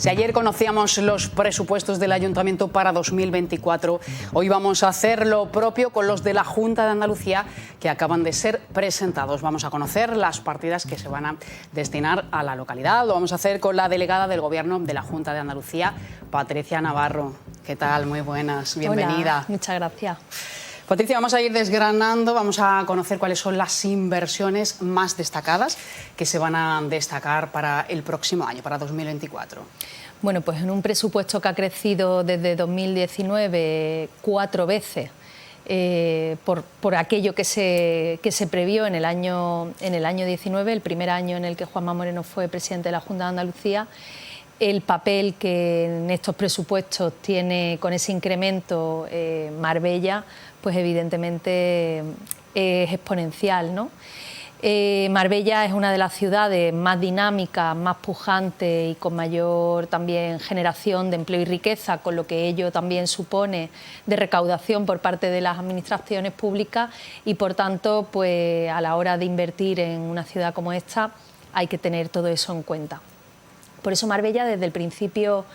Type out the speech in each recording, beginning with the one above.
Si ayer conocíamos los presupuestos del Ayuntamiento para 2024, hoy vamos a hacer lo propio con los de la Junta de Andalucía que acaban de ser presentados. Vamos a conocer las partidas que se van a destinar a la localidad. Lo vamos a hacer con la delegada del Gobierno de la Junta de Andalucía, Patricia Navarro. ¿Qué tal? Muy buenas, bienvenida. Hola, muchas gracias. Patricia, vamos a ir desgranando, vamos a conocer cuáles son las inversiones más destacadas que se van a destacar para el próximo año, para 2024. Bueno, pues en un presupuesto que ha crecido desde 2019 4 veces por aquello que se previó en el año 19, el primer año en el que Juanma Moreno fue presidente de la Junta de Andalucía. El papel que en estos presupuestos tiene con ese incremento Marbella, pues evidentemente es exponencial, ¿no? Marbella es una de las ciudades más dinámicas, más pujantes y con mayor también generación de empleo y riqueza, con lo que ello también supone de recaudación por parte de las administraciones públicas y, por tanto, pues a la hora de invertir en una ciudad como esta hay que tener todo eso en cuenta. Por eso Marbella, desde el principio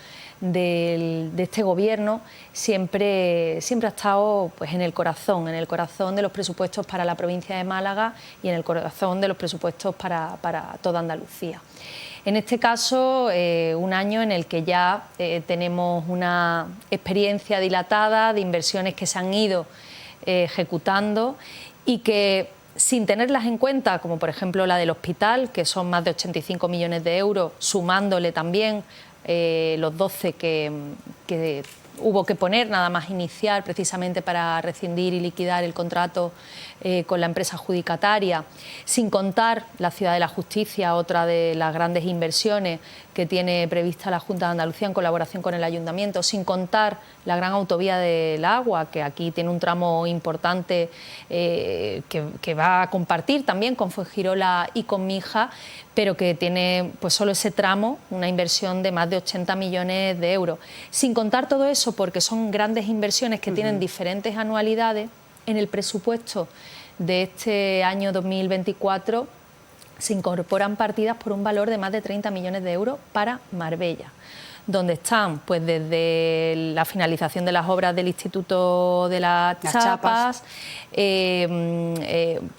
de este gobierno, siempre ha estado pues, en el corazón de los presupuestos para la provincia de Málaga y en el corazón de los presupuestos para toda Andalucía. En este caso, un año en el que ya tenemos una experiencia dilatada de inversiones que se han ido ejecutando y que, sin tenerlas en cuenta, como por ejemplo la del hospital, que son más de 85 millones de euros, sumándole también los 12 que hubo que poner nada más iniciar precisamente para rescindir y liquidar el contrato con la empresa adjudicataria, sin contar la Ciudad de la Justicia, otra de las grandes inversiones que tiene prevista la Junta de Andalucía en colaboración con el Ayuntamiento, sin contar la gran autovía del Agua, que aquí tiene un tramo importante que va a compartir también con Fuengirola y con Mija, pero que tiene pues solo ese tramo una inversión de más de 80 millones de euros. Sin contar todo eso, porque son grandes inversiones que tienen diferentes anualidades, en el presupuesto de este año 2024 se incorporan partidas por un valor de más de 30 millones de euros para Marbella, donde están pues desde la finalización de las obras del Instituto de las Chapas,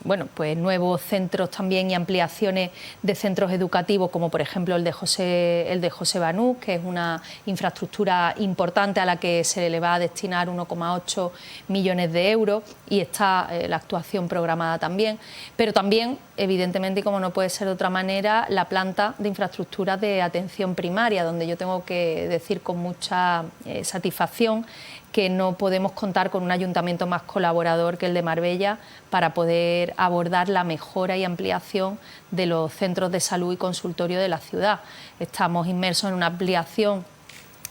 bueno, pues nuevos centros también y ampliaciones de centros educativos, como por ejemplo el de José Banús, que es una infraestructura importante a la que se le va a destinar 1,8 millones de euros y está la actuación programada también, pero también, evidentemente, y como no puede ser de otra manera, la planta de infraestructuras de atención primaria, donde yo tengo que decir con mucha satisfacción que no podemos contar con un ayuntamiento más colaborador que el de Marbella para poder abordar la mejora y ampliación de los centros de salud y consultorio de la ciudad. Estamos inmersos en una ampliación,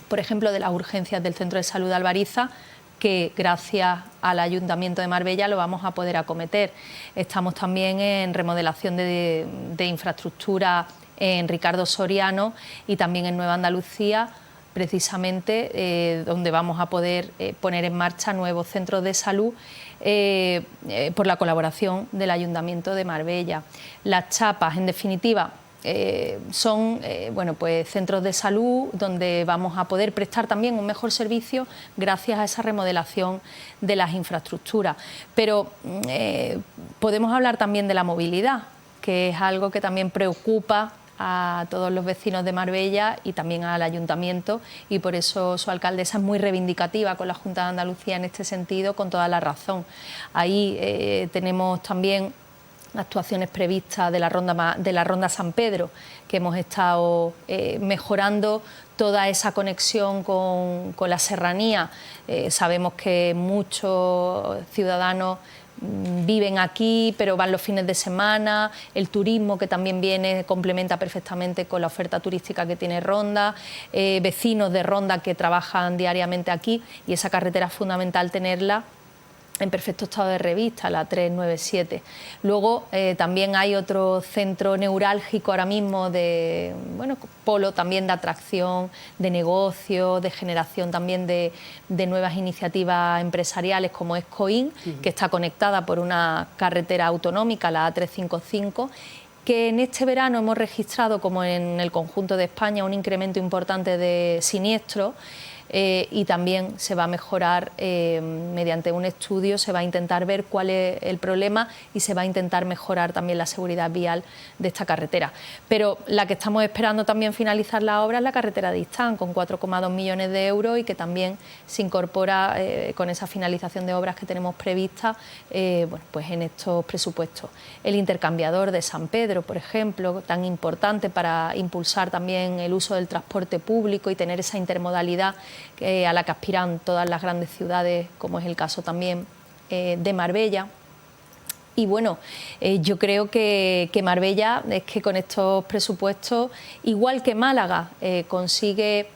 por ejemplo, de las urgencias del Centro de Salud de Albariza, que gracias al Ayuntamiento de Marbella lo vamos a poder acometer. Estamos también en remodelación de infraestructura en Ricardo Soriano y también en Nueva Andalucía, precisamente donde vamos a poder poner en marcha nuevos centros de salud por la colaboración del Ayuntamiento de Marbella. Las Chapas, en definitiva, son bueno, pues centros de salud donde vamos a poder prestar también un mejor servicio gracias a esa remodelación de las infraestructuras. Pero podemos hablar también de la movilidad, que es algo que también preocupa a todos los vecinos de Marbella y también al Ayuntamiento, y por eso su alcaldesa es muy reivindicativa con la Junta de Andalucía en este sentido, con toda la razón. Ahí tenemos también actuaciones previstas de la Ronda San Pedro, que hemos estado mejorando toda esa conexión con la serranía. Sabemos que muchos ciudadanos viven aquí, pero van los fines de semana. El turismo, que también viene, complementa perfectamente con la oferta turística que tiene Ronda, vecinos de Ronda que trabajan diariamente aquí, y esa carretera es fundamental tenerla en perfecto estado de revista, la 397. Luego también hay otro centro neurálgico ahora mismo de, bueno, polo también de atracción, de negocio, de generación también de nuevas iniciativas empresariales, como es Coín, que está conectada por una carretera autonómica, la A355, que en este verano hemos registrado, como en el conjunto de España, un incremento importante de siniestros. Y también se va a mejorar mediante un estudio, se va a intentar ver cuál es el problema y se va a intentar mejorar también la seguridad vial de esta carretera. Pero la que estamos esperando también finalizar la obra es la carretera de Istán, con 4,2 millones de euros y que también se incorpora con esa finalización de obras que tenemos previstas bueno, pues en estos presupuestos. El intercambiador de San Pedro, por ejemplo, tan importante para impulsar también el uso del transporte público y tener esa intermodalidad a la que aspiran todas las grandes ciudades, como es el caso también de Marbella. Y bueno, yo creo que Marbella es que con estos presupuestos, igual que Málaga, consigue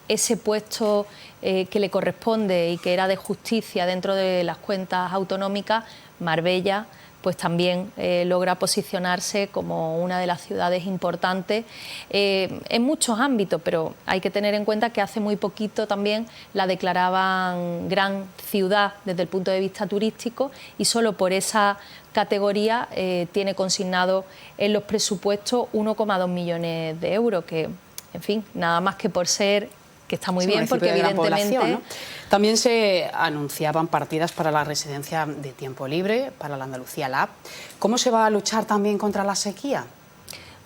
ese puesto que le corresponde y que era de justicia dentro de las cuentas autonómicas. Marbella pues también logra posicionarse como una de las ciudades importantes en muchos ámbitos, pero hay que tener en cuenta que hace muy poquito también la declaraban gran ciudad desde el punto de vista turístico y solo por esa categoría tiene consignado en los presupuestos 1,2 millones de euros, que, en fin, nada más que por ser, que está muy bien, porque evidentemente... ¿no? También se anunciaban partidas para la residencia de tiempo libre, para la Andalucía Lab. ¿Cómo se va a luchar también contra la sequía?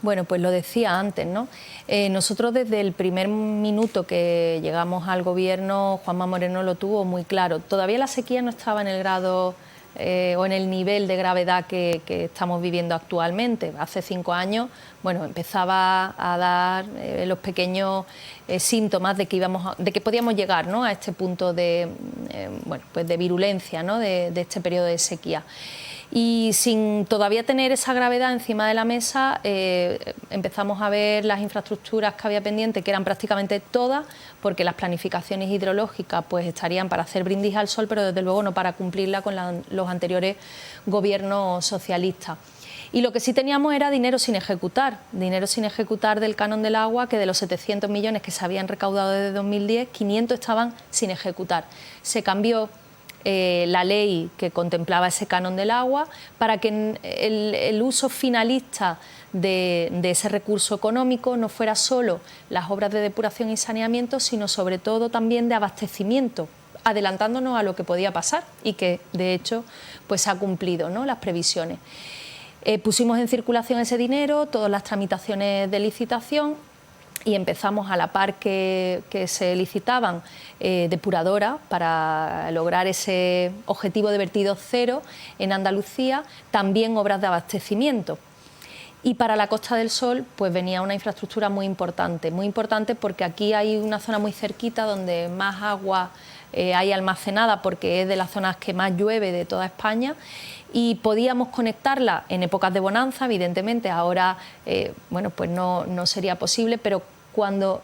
Bueno, pues lo decía antes, ¿no? Nosotros desde el primer minuto que llegamos al gobierno, Juanma Moreno lo tuvo muy claro. Todavía la sequía no estaba en el grado o en el nivel de gravedad que estamos viviendo actualmente. Hace 5 años, bueno, empezaba a dar los pequeños síntomas de que podíamos llegar, ¿no?, a este punto de, bueno, pues de virulencia, ¿no?, de este periodo de sequía. Y sin todavía tener esa gravedad encima de la mesa, empezamos a ver las infraestructuras que había pendientes, que eran prácticamente todas, porque las planificaciones hidrológicas pues estarían para hacer brindis al sol, pero desde luego no para cumplirla con los anteriores gobiernos socialistas. Y lo que sí teníamos era dinero sin ejecutar del canon del agua, que de los 700 millones que se habían recaudado desde 2010, 500 estaban sin ejecutar. Se cambió la ley que contemplaba ese canon del agua para que el uso finalista de ese recurso económico no fuera solo las obras de depuración y saneamiento, sino sobre todo también de abastecimiento, adelantándonos a lo que podía pasar y que de hecho pues se ha cumplido, ¿no?, las previsiones. Pusimos en circulación ese dinero, todas las tramitaciones de licitación, y empezamos a la par que se licitaban depuradoras para lograr ese objetivo de vertido cero en Andalucía, también obras de abastecimiento. Y para la Costa del Sol pues venía una infraestructura muy importante porque aquí hay una zona muy cerquita donde más agua hay almacenada, porque es de las zonas que más llueve de toda España, y podíamos conectarla en épocas de bonanza. Evidentemente ahora bueno, pues no sería posible, pero cuando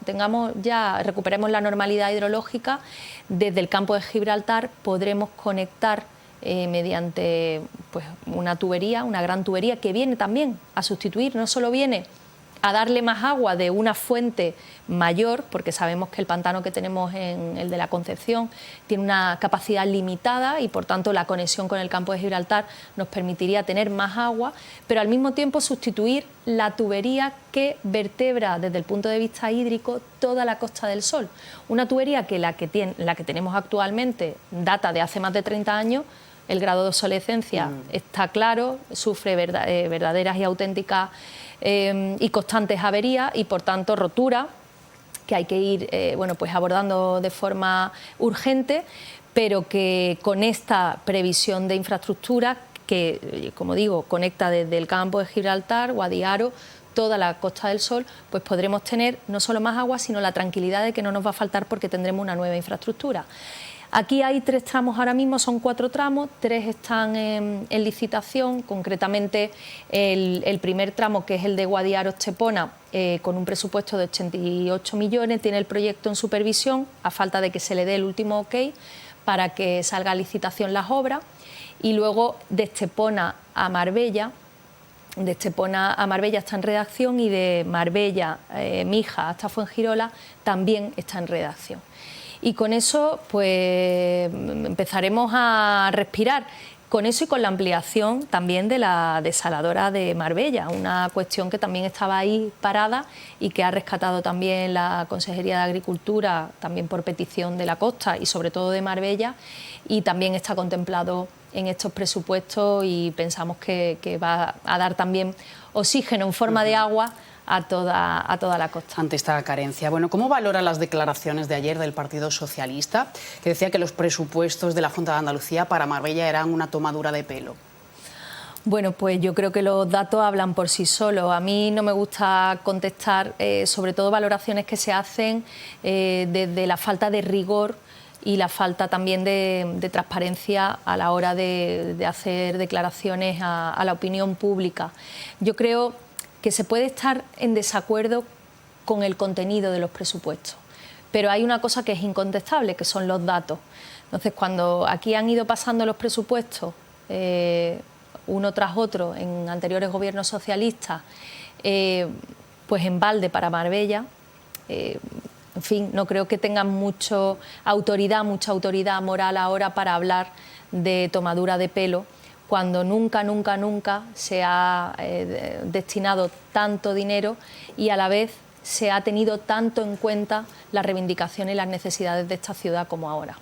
recuperemos la normalidad hidrológica, desde el campo de Gibraltar podremos conectar mediante pues una tubería, una gran tubería que viene también a sustituir, no solo viene a darle más agua de una fuente mayor, porque sabemos que el pantano que tenemos en el de la Concepción tiene una capacidad limitada y por tanto la conexión con el campo de Gibraltar nos permitiría tener más agua, pero al mismo tiempo sustituir la tubería que vertebra desde el punto de vista hídrico toda la Costa del Sol. Una tubería que la que tenemos actualmente data de hace más de 30 años, el grado de obsolescencia está claro, sufre verdaderas y auténticas y constantes averías y por tanto rotura, que hay que ir bueno, pues abordando de forma urgente, pero que con esta previsión de infraestructura que, como digo, conecta desde el campo de Gibraltar, Guadiaro, toda la Costa del Sol, pues podremos tener no solo más agua, sino la tranquilidad de que no nos va a faltar porque tendremos una nueva infraestructura. Aquí hay 3 tramos ahora mismo, son 4 tramos, 3 están en licitación, concretamente el primer tramo, que es el de Guadiaro-Estepona, con un presupuesto de 88 millones, tiene el proyecto en supervisión, a falta de que se le dé el último ok para que salga a licitación las obras, y luego de Estepona a Marbella está en redacción, y de Marbella, Mija hasta Fuengirola también está en redacción. Y con eso pues empezaremos a respirar. Con eso y con la ampliación también de la desaladora de Marbella, una cuestión que también estaba ahí parada y que ha rescatado también la Consejería de Agricultura, también por petición de la costa y sobre todo de Marbella, y también está contemplado en estos presupuestos y pensamos que va a dar también oxígeno en forma de agua a toda la costa. Ante esta carencia. Bueno, ¿cómo valora las declaraciones de ayer del Partido Socialista, que decía que los presupuestos de la Junta de Andalucía para Marbella eran una tomadura de pelo? Bueno, pues yo creo que los datos hablan por sí solos. A mí no me gusta contestar, sobre todo valoraciones que se hacen desde la falta de rigor y la falta también de transparencia a la hora de hacer declaraciones a la opinión pública. Yo creo que se puede estar en desacuerdo con el contenido de los presupuestos, pero hay una cosa que es incontestable, que son los datos. Entonces, cuando aquí han ido pasando los presupuestos uno tras otro en anteriores gobiernos socialistas, pues en balde para Marbella, en fin, no creo que tengan mucha autoridad moral ahora para hablar de tomadura de pelo, cuando nunca se ha destinado tanto dinero y a la vez se ha tenido tanto en cuenta las reivindicaciones y las necesidades de esta ciudad como ahora.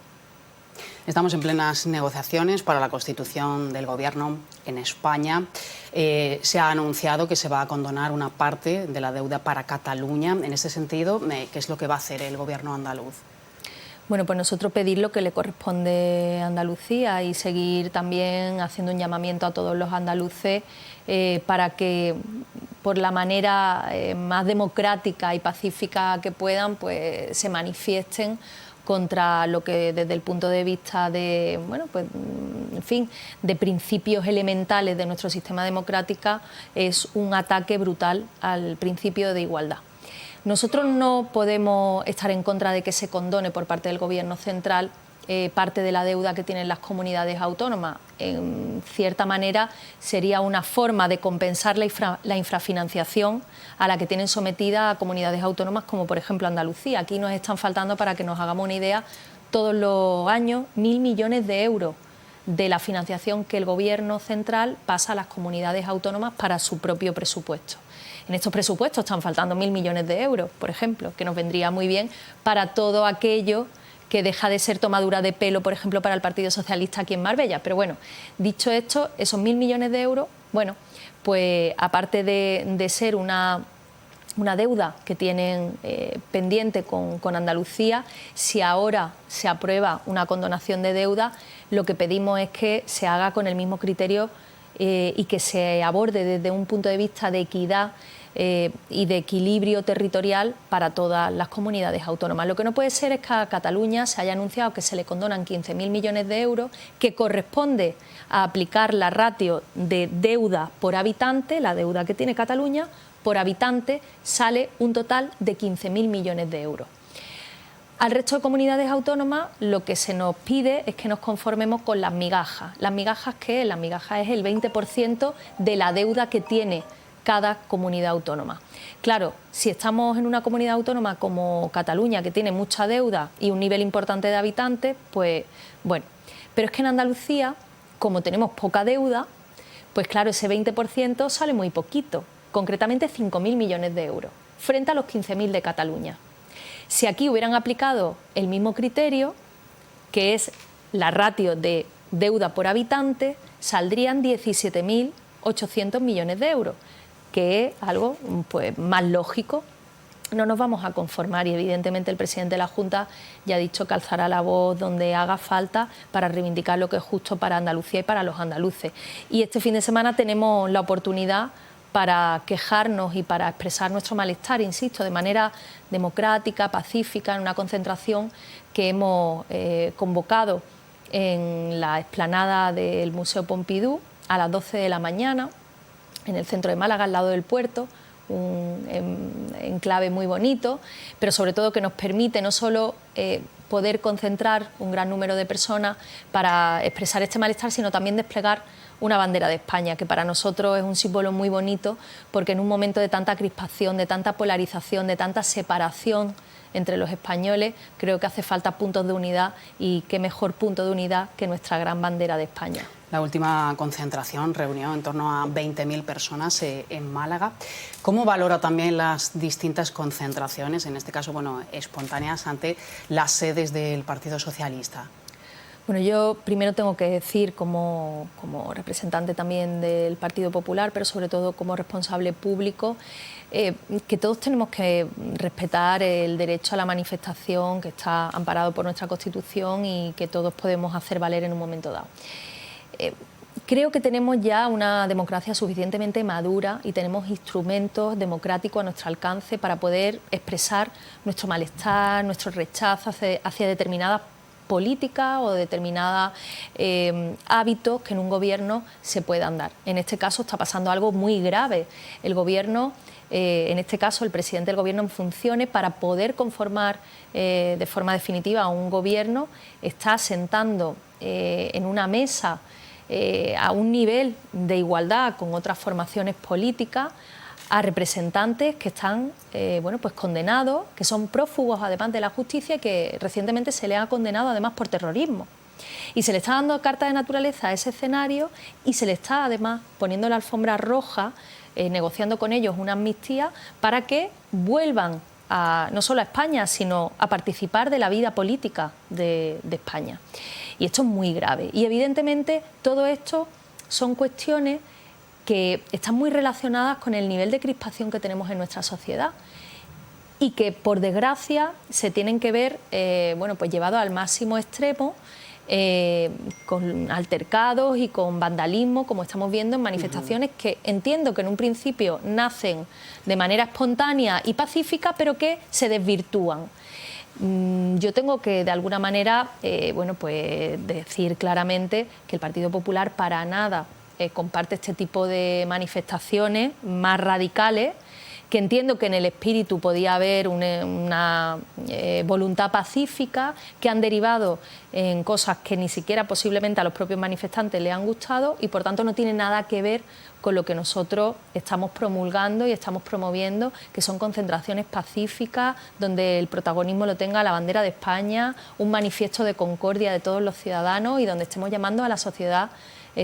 Estamos en plenas negociaciones para la constitución del Gobierno en España. Se ha anunciado que se va a condonar una parte de la deuda para Cataluña. En ese sentido, ¿qué es lo que va a hacer el Gobierno andaluz? Bueno, pues nosotros pedir lo que le corresponde a Andalucía y seguir también haciendo un llamamiento a todos los andaluces para que, por la manera más democrática y pacífica que puedan, pues se manifiesten contra lo que desde el punto de vista de, bueno, pues, en fin, de principios elementales de nuestro sistema democrático es un ataque brutal al principio de igualdad. Nosotros no podemos estar en contra de que se condone por parte del Gobierno central parte de la deuda que tienen las comunidades autónomas. En cierta manera sería una forma de compensar la infrafinanciación a la que tienen sometida a comunidades autónomas como por ejemplo Andalucía. Aquí nos están faltando, para que nos hagamos una idea, todos los años 1.000 millones de euros de la financiación que el Gobierno central pasa a las comunidades autónomas para su propio presupuesto. En estos presupuestos están faltando 1.000 millones de euros, por ejemplo, que nos vendría muy bien para todo aquello que deja de ser tomadura de pelo, por ejemplo, para el Partido Socialista aquí en Marbella. Pero bueno, dicho esto, esos 1.000 millones de euros, bueno, pues aparte de ser una deuda que tienen pendiente con Andalucía, si ahora se aprueba una condonación de deuda, lo que pedimos es que se haga con el mismo criterio y que se aborde desde un punto de vista de equidad y de equilibrio territorial para todas las comunidades autónomas. Lo que no puede ser es que a Cataluña se haya anunciado que se le condonan 15.000 millones de euros, que corresponde a aplicar la ratio de deuda por habitante, la deuda que tiene Cataluña, por habitante sale un total de 15.000 millones de euros. Al resto de comunidades autónomas lo que se nos pide es que nos conformemos con las migajas. ¿Las migajas qué es? Las migajas es el 20% de la deuda que tiene cada comunidad autónoma. Claro, si estamos en una comunidad autónoma como Cataluña, que tiene mucha deuda y un nivel importante de habitantes, pues bueno. Pero es que en Andalucía, como tenemos poca deuda, pues claro, ese 20% sale muy poquito, concretamente 5.000 millones de euros, frente a los 15.000 de Cataluña. Si aquí hubieran aplicado el mismo criterio, que es la ratio de deuda por habitante, saldrían 17.800 millones de euros, que es algo pues más lógico. No nos vamos a conformar y evidentemente el presidente de la Junta ya ha dicho que alzará la voz donde haga falta para reivindicar lo que es justo para Andalucía y para los andaluces. Y este fin de semana tenemos la oportunidad para quejarnos y para expresar nuestro malestar, insisto, de manera democrática, pacífica, en una concentración que hemos convocado en la explanada del Museo Pompidou a las 12 de la mañana, en el centro de Málaga, al lado del puerto, un enclave muy bonito, pero sobre todo que nos permite no solo poder concentrar un gran número de personas para expresar este malestar, sino también desplegar una bandera de España, que para nosotros es un símbolo muy bonito, porque en un momento de tanta crispación, de tanta polarización, de tanta separación entre los españoles, creo que hace falta puntos de unidad, y qué mejor punto de unidad que nuestra gran bandera de España. La última concentración reunió en torno a 20.000 personas en Málaga. ¿Cómo valora también las distintas concentraciones, en este caso, bueno, espontáneas, ante las sedes del Partido Socialista? Bueno, yo primero tengo que decir, como representante también del Partido Popular, pero sobre todo como responsable público, que todos tenemos que respetar el derecho a la manifestación que está amparado por nuestra Constitución y que todos podemos hacer valer en un momento dado. Creo que tenemos ya una democracia suficientemente madura y tenemos instrumentos democráticos a nuestro alcance para poder expresar nuestro malestar, nuestro rechazo hacia determinadas políticas o determinados hábitos que en un gobierno se puedan dar. En este caso está pasando algo muy grave. El gobierno, en este caso el presidente del gobierno en funciones, para poder conformar de forma definitiva un gobierno, está sentando en una mesa a un nivel de igualdad con otras formaciones políticas a representantes que están pues condenados, que son prófugos además de la justicia y que recientemente se les ha condenado además por terrorismo. Y se le está dando carta de naturaleza a ese escenario y se le está además poniendo la alfombra roja, negociando con ellos una amnistía para que vuelvan no solo a España, sino a participar de la vida política de España. Y esto es muy grave. Y evidentemente todo esto son cuestiones que están muy relacionadas con el nivel de crispación que tenemos en nuestra sociedad y que, por desgracia, se tienen que ver pues llevados al máximo extremo, con altercados y con vandalismo, como estamos viendo en manifestaciones que entiendo que en un principio nacen de manera espontánea y pacífica, pero que se desvirtúan. Yo tengo que, de alguna manera, pues decir claramente que el Partido Popular para nada comparte este tipo de manifestaciones más radicales, que entiendo que en el espíritu podía haber una voluntad pacífica, que han derivado en cosas que ni siquiera posiblemente a los propios manifestantes les han gustado y por tanto no tiene nada que ver con lo que nosotros estamos promulgando y estamos promoviendo, que son concentraciones pacíficas, donde el protagonismo lo tenga la bandera de España, un manifiesto de concordia de todos los ciudadanos y donde estemos llamando a la sociedad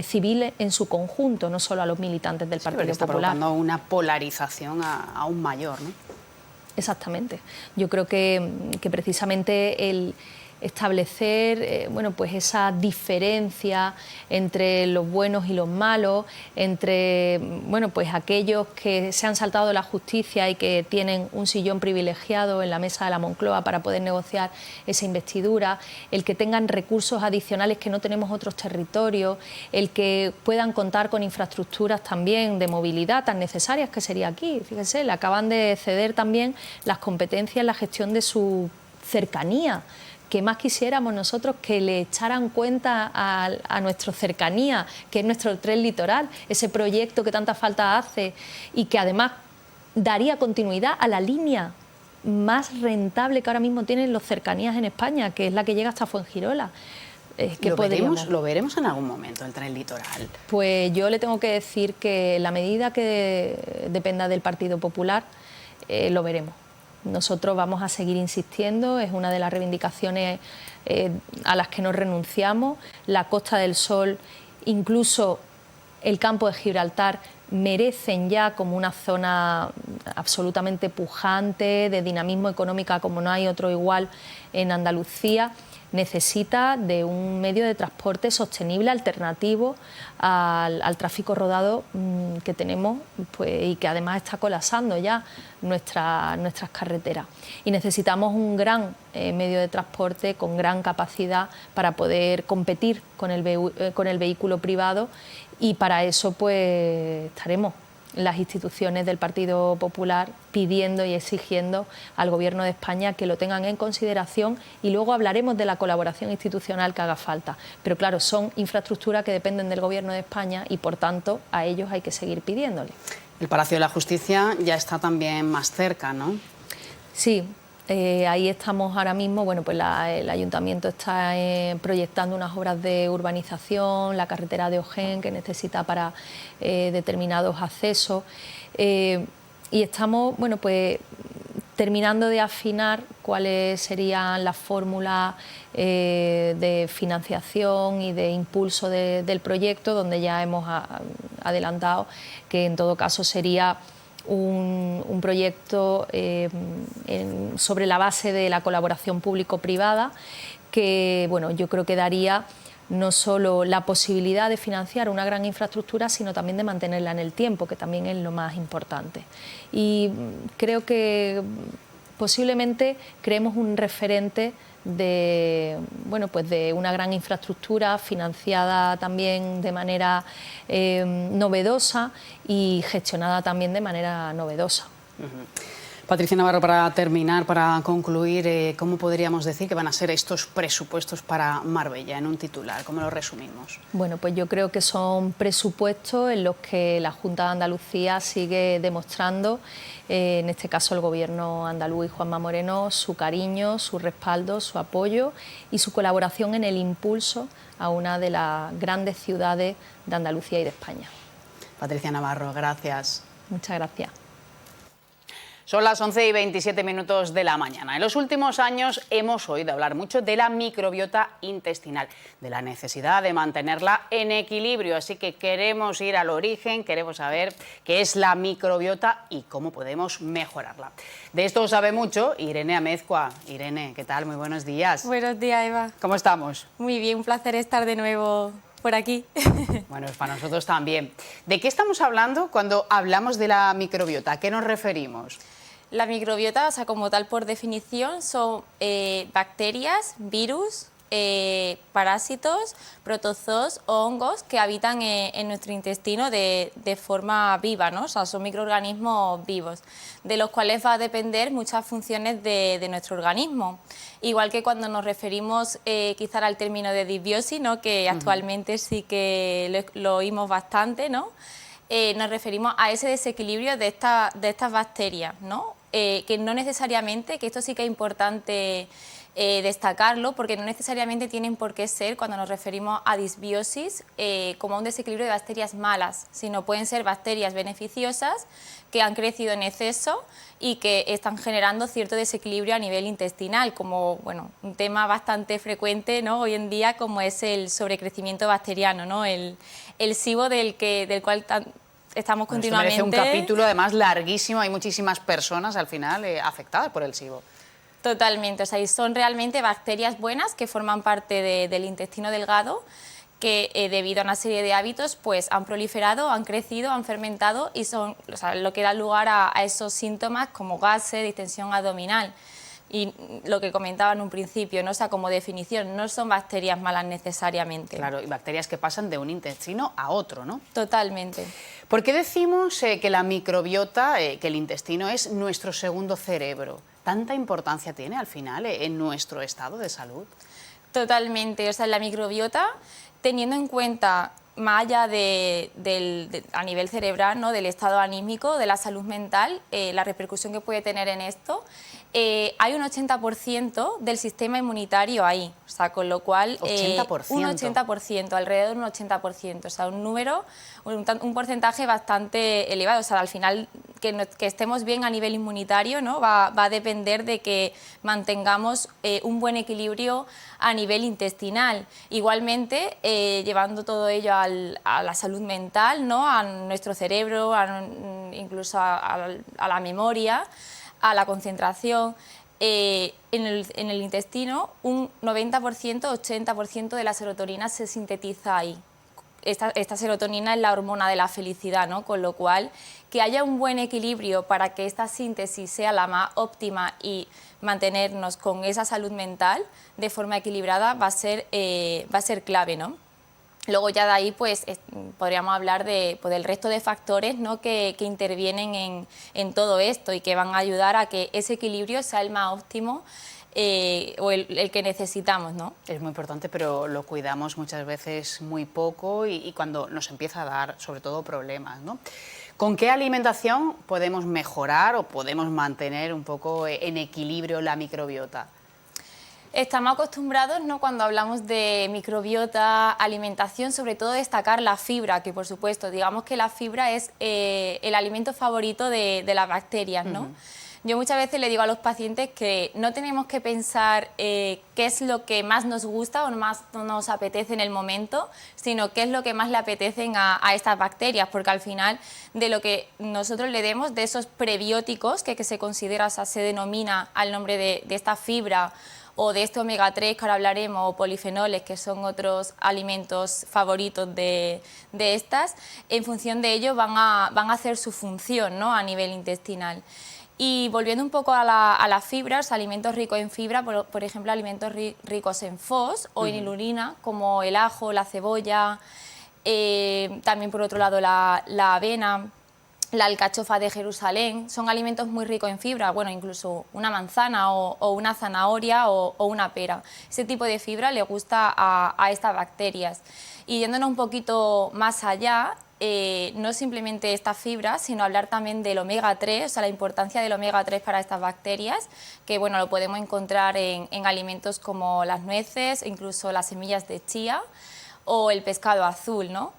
civil en su conjunto, no solo a los militantes del Partido Popular. Está provocando una polarización aún mayor, ¿no? Exactamente. Yo creo que precisamente el establecer pues esa diferencia entre los buenos y los malos, entre pues aquellos que se han saltado la justicia y que tienen un sillón privilegiado en la mesa de la Moncloa para poder negociar esa investidura, el que tengan recursos adicionales que no tenemos otros territorios, el que puedan contar con infraestructuras también de movilidad tan necesarias que sería aquí. Fíjense, le acaban de ceder también las competencias en la gestión de su cercanía. ¿Qué más quisiéramos nosotros que le echaran cuenta a nuestra cercanía, que es nuestro tren litoral, ese proyecto que tanta falta hace y que además daría continuidad a la línea más rentable que ahora mismo tienen los cercanías en España, que es la que llega hasta Fuengirola? ¿Lo veremos en algún momento, el tren litoral? Pues yo le tengo que decir que en la medida que dependa del Partido Popular, lo veremos. Nosotros vamos a seguir insistiendo, es una de las reivindicaciones a las que no renunciamos. La Costa del Sol, incluso el campo de Gibraltar, merecen ya como una zona absolutamente pujante, de dinamismo económico como no hay otro igual en Andalucía. Necesita de un medio de transporte sostenible, alternativo al tráfico rodado que tenemos, pues, y que además está colapsando ya nuestras carreteras. Y necesitamos un gran medio de transporte con gran capacidad para poder competir con el vehículo privado, y para eso pues estaremos las instituciones del Partido Popular pidiendo y exigiendo al Gobierno de España que lo tengan en consideración, y luego hablaremos de la colaboración institucional que haga falta. Pero claro, son infraestructuras que dependen del Gobierno de España y por tanto a ellos hay que seguir pidiéndole. El Palacio de la Justicia ya está también más cerca, ¿no? Sí. Ahí estamos ahora mismo, pues el Ayuntamiento está proyectando unas obras de urbanización, la carretera de Ojén que necesita para determinados accesos, y estamos, pues terminando de afinar cuáles serían las fórmulas de financiación y de impulso del proyecto, donde ya hemos adelantado que en todo caso sería un proyecto sobre la base de la colaboración público-privada, que bueno, yo creo que daría no solo la posibilidad de financiar una gran infraestructura, sino también de mantenerla en el tiempo, que también es lo más importante. Y creo que posiblemente creemos un referente de, bueno, pues de una gran infraestructura financiada también de manera novedosa y gestionada también de manera novedosa. Patricia Navarro, para terminar, para concluir, ¿cómo podríamos decir que van a ser estos presupuestos para Marbella en un titular? ¿Cómo lo resumimos? Bueno, pues yo creo que son presupuestos en los que la Junta de Andalucía sigue demostrando, en este caso el Gobierno andaluz y Juanma Moreno, su cariño, su respaldo, su apoyo y su colaboración en el impulso a una de las grandes ciudades de Andalucía y de España. Patricia Navarro, gracias. Muchas gracias. Son las 11:27 de la mañana. En los últimos años hemos oído hablar mucho de la microbiota intestinal, de la necesidad de mantenerla en equilibrio. Así que queremos ir al origen, queremos saber qué es la microbiota y cómo podemos mejorarla. De esto sabe mucho Irene Amezcua. Irene, ¿qué tal? Muy buenos días. Buenos días, Eva. ¿Cómo estamos? Muy bien, un placer estar de nuevo por aquí. Bueno, es para nosotros también. ¿De qué estamos hablando cuando hablamos de la microbiota? ¿A qué nos referimos? La microbiota, o sea, como tal por definición, son bacterias, virus, parásitos, protozoos o hongos que habitan en nuestro intestino de forma viva, ¿no? O sea, son microorganismos vivos, de los cuales va a depender muchas funciones de nuestro organismo. Igual que cuando nos referimos quizá al término de disbiosis, ¿no? Que actualmente sí que lo oímos bastante, ¿no? Nos referimos a ese desequilibrio de estas bacterias, ¿no? Que no necesariamente, que esto sí que es importante destacarlo, porque no necesariamente tienen por qué ser, cuando nos referimos a disbiosis, como un desequilibrio de bacterias malas, sino pueden ser bacterias beneficiosas que han crecido en exceso y que están generando cierto desequilibrio a nivel intestinal, como bueno, un tema bastante frecuente, ¿no? Hoy en día, como es el sobrecrecimiento bacteriano, ¿no? El SIBO del cual estamos continuamente... Esto merece un capítulo además larguísimo, hay muchísimas personas al final afectadas por el SIBO. Totalmente, o sea, y son realmente bacterias buenas que forman parte del intestino delgado, que debido a una serie de hábitos pues han proliferado, han crecido, han fermentado y son, o sea, lo que da lugar a esos síntomas como gases, distensión abdominal. Y lo que comentaba en un principio, ¿no? O sea, como definición, no son bacterias malas necesariamente. Claro, y bacterias que pasan de un intestino a otro, ¿no? Totalmente. ¿Por qué decimos que la microbiota, que el intestino es nuestro segundo cerebro? ¿Tanta importancia tiene al final en nuestro estado de salud? Totalmente, o sea, la microbiota, teniendo en cuenta, más allá a nivel cerebral, ¿no? Del estado anímico, de la salud mental, la repercusión que puede tener en esto, hay un 80% del sistema inmunitario ahí, o sea, con lo cual... 80%. Un 80%, alrededor de un 80%, o sea, un número, un porcentaje bastante elevado, o sea, al final que estemos bien a nivel inmunitario, ¿no? Va a depender de que mantengamos un buen equilibrio a nivel intestinal. Igualmente, llevando todo ello a la salud mental, ¿no? A nuestro cerebro, incluso a la memoria, a la concentración. En el intestino, un 90%, 80% de la serotonina se sintetiza ahí. Esta serotonina es la hormona de la felicidad, ¿no? Con lo cual, que haya un buen equilibrio para que esta síntesis sea la más óptima y mantenernos con esa salud mental de forma equilibrada va a ser clave, ¿no? Luego ya de ahí pues podríamos hablar del resto de factores, ¿no? que intervienen en todo esto y que van a ayudar a que ese equilibrio sea el más óptimo o el que necesitamos, ¿no? Es muy importante, pero lo cuidamos muchas veces muy poco y cuando nos empieza a dar, sobre todo, problemas, ¿no? ¿Con qué alimentación podemos mejorar o podemos mantener un poco en equilibrio la microbiota? Estamos acostumbrados, ¿no? Cuando hablamos de microbiota, alimentación, sobre todo destacar la fibra, que por supuesto, digamos que la fibra es el alimento favorito de las bacterias, ¿no? Yo muchas veces le digo a los pacientes que no tenemos que pensar qué es lo que más nos gusta o más nos apetece en el momento, sino qué es lo que más le apetecen a estas bacterias, porque al final de lo que nosotros le demos, de esos prebióticos que se considera, o sea, se denomina al nombre de esta fibra, o de este omega 3 que ahora hablaremos, o polifenoles, que son otros alimentos favoritos de estas, en función de ello van a hacer su función, ¿no?, a nivel intestinal. Y volviendo un poco a las fibras, alimentos ricos en fibra, por ejemplo, alimentos ricos en fos o en inulina, como el ajo, la cebolla, también por otro lado la avena, la alcachofa de Jerusalén, son alimentos muy ricos en fibra, bueno, incluso una manzana o una zanahoria o una pera. Ese tipo de fibra le gusta a estas bacterias. Y yéndonos un poquito más allá, no simplemente estas fibras, sino hablar también del omega 3, o sea, la importancia del omega 3 para estas bacterias, que bueno, lo podemos encontrar en alimentos como las nueces, incluso las semillas de chía o el pescado azul, ¿no?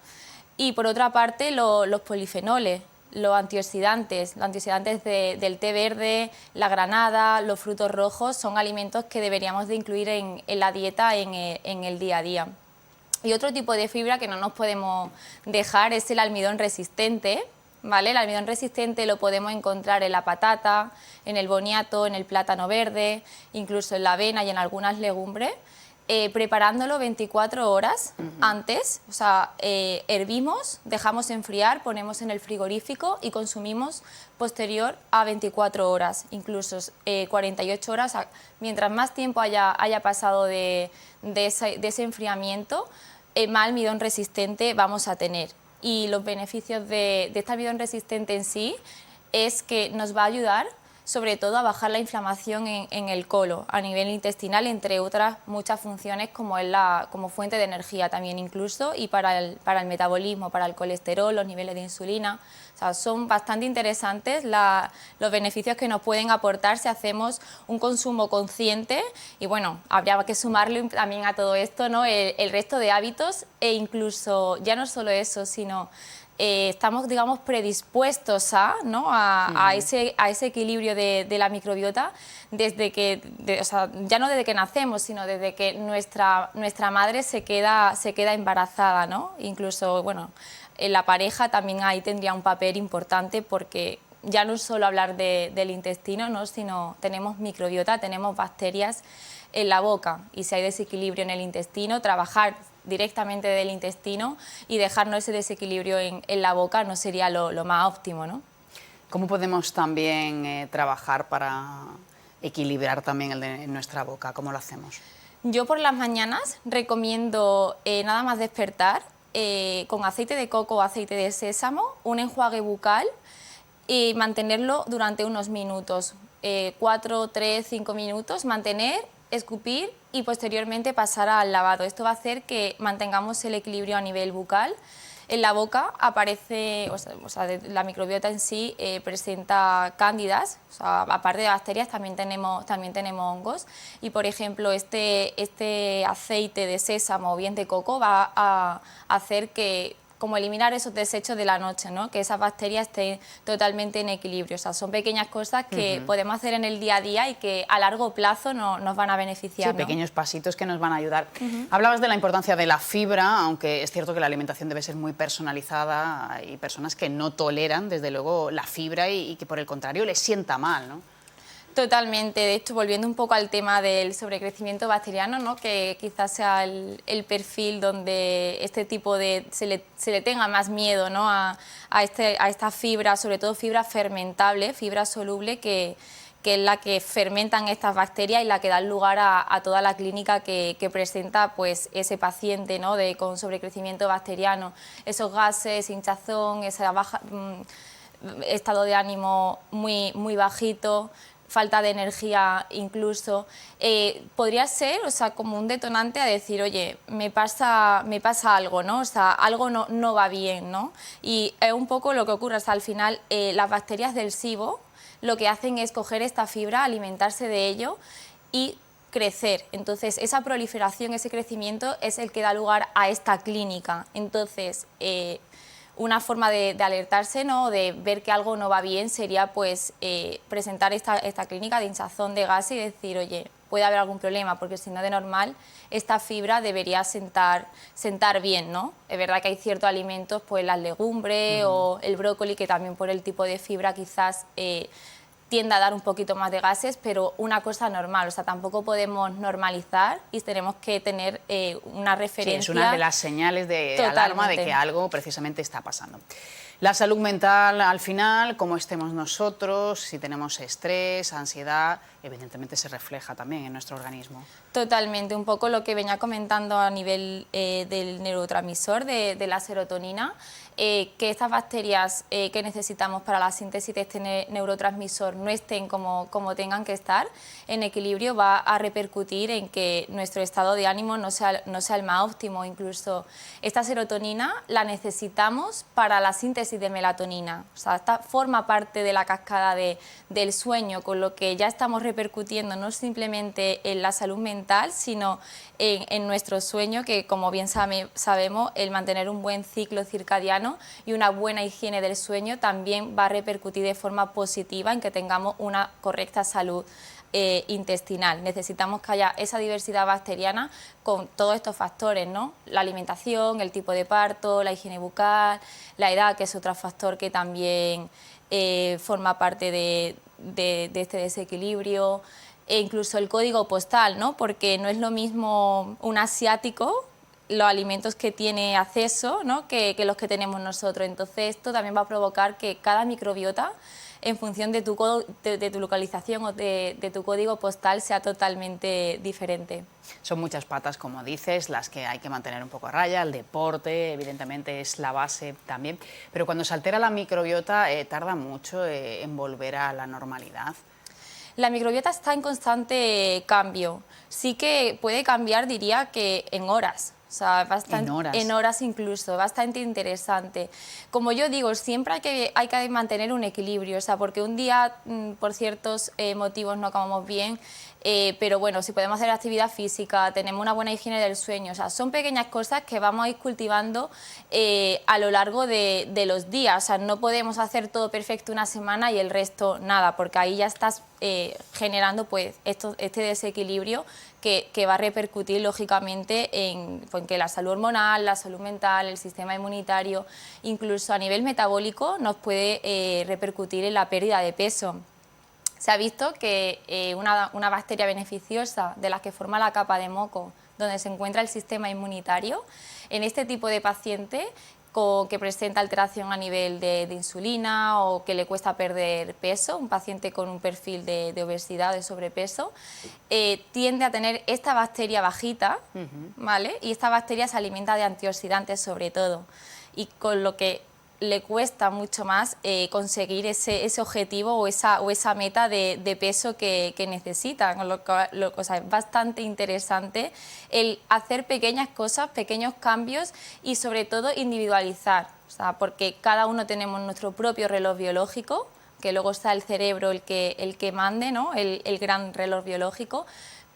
Y por otra parte, los polifenoles, los antioxidantes del té verde, la granada, los frutos rojos, son alimentos que deberíamos de incluir en la dieta en el día a día. Y otro tipo de fibra que no nos podemos dejar es el almidón resistente, ¿vale? El almidón resistente lo podemos encontrar en la patata, en el boniato, en el plátano verde, incluso en la avena y en algunas legumbres. Preparándolo 24 horas antes, o sea, hervimos, dejamos enfriar, ponemos en el frigorífico y consumimos posterior a 24 horas, incluso 48 horas. Mientras más tiempo haya pasado de ese enfriamiento, más almidón resistente vamos a tener. Y los beneficios de este almidón resistente en sí es que nos va a ayudar sobre todo a bajar la inflamación en el colon a nivel intestinal, entre otras muchas funciones como fuente de energía también incluso, y para el metabolismo, para el colesterol, los niveles de insulina. O sea, son bastante interesantes los beneficios que nos pueden aportar si hacemos un consumo consciente. Y bueno, habría que sumarle también a todo esto, ¿no?, el resto de hábitos, e incluso ya no solo eso, sino estamos, digamos, predispuestos a ese equilibrio de la microbiota desde que, o sea, ya no desde que nacemos, sino desde que nuestra madre se queda embarazada, ¿no? Incluso, bueno, en la pareja también ahí tendría un papel importante, porque ya no es solo hablar del intestino, ¿no?, sino tenemos microbiota, tenemos bacterias en la boca, y si hay desequilibrio en el intestino, trabajar directamente del intestino y dejarnos ese desequilibrio en la boca no sería lo más óptimo, ¿no? ¿Cómo podemos también trabajar para equilibrar también el de nuestra boca? ¿Cómo lo hacemos? Yo por las mañanas recomiendo nada más despertar, con aceite de coco o aceite de sésamo, un enjuague bucal y mantenerlo durante unos minutos, 4, 3, 5 minutos, mantener, escupir y posteriormente pasar al lavado. Esto va a hacer que mantengamos el equilibrio a nivel bucal. En la boca aparece, o sea, la microbiota en sí presenta cándidas, o sea, aparte de bacterias también tenemos hongos, y por ejemplo este aceite de sésamo o bien de coco va a hacer que, como eliminar esos desechos de la noche, ¿no?, que esas bacterias estén totalmente en equilibrio. O sea, son pequeñas cosas que podemos hacer en el día a día y que a largo plazo nos van a beneficiar, sí, ¿no? Pequeños pasitos que nos van a ayudar. Hablabas de la importancia de la fibra, aunque es cierto que la alimentación debe ser muy personalizada. Hay personas que no toleran, desde luego, la fibra y que, por el contrario, les sienta mal, ¿no? Totalmente. De hecho, volviendo un poco al tema del sobrecrecimiento bacteriano, ¿no?, que quizás sea el perfil donde este tipo de se le tenga más miedo, ¿no?, a esta fibra, sobre todo fibra fermentable, fibra soluble, que es la que fermentan estas bacterias y la que da lugar a toda la clínica que presenta pues ese paciente, ¿no?, con sobrecrecimiento bacteriano, esos gases, hinchazón, ese estado de ánimo muy bajito, falta de energía incluso, podría ser, o sea, como un detonante a decir, oye, me pasa algo, ¿no? O sea, algo no va bien, ¿no? Y es un poco lo que ocurre, o sea, al final las bacterias del SIBO lo que hacen es coger esta fibra, alimentarse de ello y crecer. Entonces, esa proliferación, ese crecimiento es el que da lugar a esta clínica. Entonces, una forma de alertarse, ¿no? De ver que algo no va bien sería pues presentar esta clínica de hinchazón de gases y decir, oye, puede haber algún problema, porque si no, de normal esta fibra debería sentar bien, ¿no? Es verdad que hay ciertos alimentos, pues las legumbres o el brócoli, que también por el tipo de fibra quizás tiende a dar un poquito más de gases, pero una cosa normal, o sea, tampoco podemos normalizar y tenemos que tener una referencia. Sí, es una de las señales de alarma de que algo precisamente está pasando. La salud mental, al final, cómo estemos nosotros, si tenemos estrés, ansiedad, evidentemente se refleja también en nuestro organismo. Totalmente, un poco lo que venía comentando a nivel del neurotransmisor, de la serotonina, que estas bacterias que necesitamos para la síntesis de este neurotransmisor no estén como tengan que estar en equilibrio, va a repercutir en que nuestro estado de ánimo no sea el más óptimo. Incluso esta serotonina la necesitamos para la síntesis de melatonina, o sea, esta forma parte de la cascada del sueño, con lo que ya estamos repercutiendo no simplemente en la salud mental, sino en nuestro sueño, que como bien sabemos, el mantener un buen ciclo circadiano y una buena higiene del sueño también va a repercutir de forma positiva en que tengamos una correcta salud intestinal. Necesitamos que haya esa diversidad bacteriana con todos estos factores, ¿no? La alimentación, el tipo de parto, la higiene bucal, la edad, que es otro factor que también forma parte de este desequilibrio, e incluso el código postal, ¿no? Porque no es lo mismo un asiático, los alimentos que tiene acceso, ¿no? que los que tenemos nosotros. Entonces esto también va a provocar que cada microbiota, en función de tu localización o de tu código postal, sea totalmente diferente. Son muchas patas, como dices, las que hay que mantener un poco a raya. El deporte, evidentemente, es la base también. Pero cuando se altera la microbiota, tarda mucho en volver a la normalidad. La microbiota está en constante cambio. Sí que puede cambiar, diría que en horas. O sea, en horas incluso, bastante interesante. Como yo digo, siempre hay que mantener un equilibrio, o sea, porque un día, por ciertos motivos, no acabamos bien, pero bueno, si podemos hacer actividad física, tenemos una buena higiene del sueño, o sea, son pequeñas cosas que vamos a ir cultivando a lo largo de los días. O sea, no podemos hacer todo perfecto una semana y el resto nada, porque ahí ya estás generando pues este desequilibrio que va a repercutir lógicamente en que la salud hormonal, la salud mental, el sistema inmunitario, incluso a nivel metabólico, nos puede repercutir en la pérdida de peso. Se ha visto que una bacteria beneficiosa de las que forma la capa de moco, donde se encuentra el sistema inmunitario, en este tipo de paciente que presenta alteración a nivel de insulina o que le cuesta perder peso, un paciente con un perfil de obesidad, de sobrepeso, tiende a tener esta bacteria bajita, ¿vale? Y esta bacteria se alimenta de antioxidantes sobre todo, y con lo que le cuesta mucho más conseguir ese objetivo o esa meta de peso que necesita. O sea, es bastante interesante el hacer pequeñas cosas, pequeños cambios y sobre todo individualizar. O sea, porque cada uno tenemos nuestro propio reloj biológico, que luego está el cerebro el que mande, ¿no? el gran reloj biológico,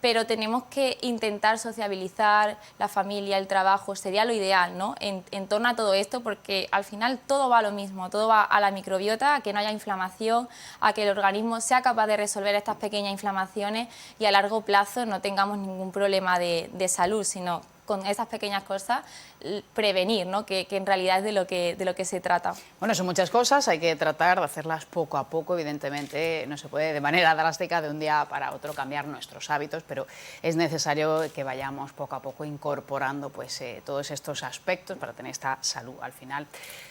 pero tenemos que intentar sociabilizar, la familia, el trabajo, sería lo ideal, ¿no? En torno a todo esto, porque al final todo va a lo mismo, todo va a la microbiota, a que no haya inflamación, a que el organismo sea capaz de resolver estas pequeñas inflamaciones y a largo plazo no tengamos ningún problema de salud, sino con esas pequeñas cosas prevenir, ¿no? que en realidad es de lo que se trata. Bueno, son muchas cosas, hay que tratar de hacerlas poco a poco, evidentemente no se puede de manera drástica de un día para otro cambiar nuestros hábitos, pero es necesario que vayamos poco a poco incorporando pues, todos estos aspectos para tener esta salud al final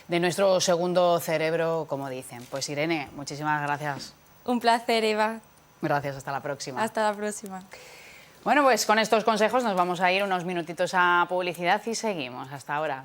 de nuestro segundo cerebro, como dicen. Pues Irene, muchísimas gracias. Un placer, Eva. Gracias, hasta la próxima. Hasta la próxima. Bueno, pues con estos consejos nos vamos a ir unos minutitos a publicidad y seguimos. Hasta ahora.